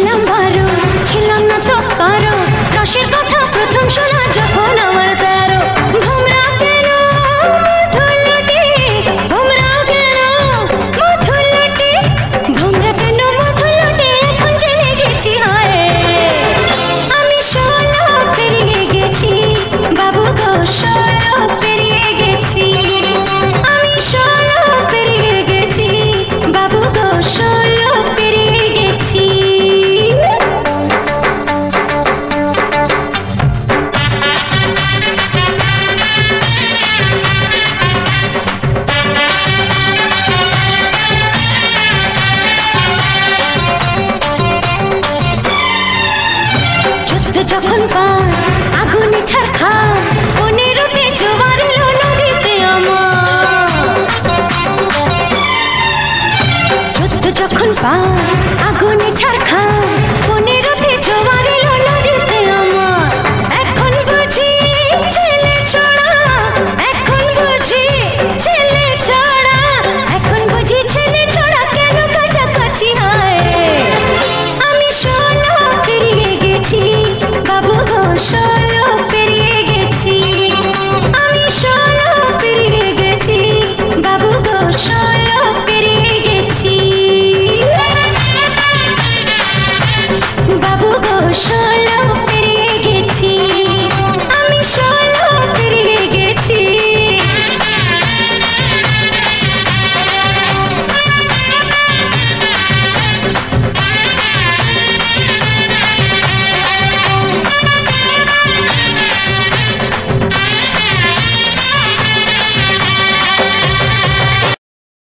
ছিলাম বারো, ছিলাম না তো কারো, রসের কথা প্রথম শোনা যখন আমার তেরো। ভোমরা কেন মধুলটি, ভোমরা কেন মধুলটি, ভোমরা কেন মধুলটি, এখন জেনে গেছি হয় আমি 16 পেরিয়ে গেছি বাবু গো, 16 পেরিয়ে গেছি আমি, 16 পেরিয়ে গেছি বাবু গো, 16 পেরিয়ে গেছি। যুদ্ধ যখন পার আগুনে ছারখা, 15তে জোয়ার এলো নদীতে আমার। যুদ্ধ যখন পার আগুনে ছারখা,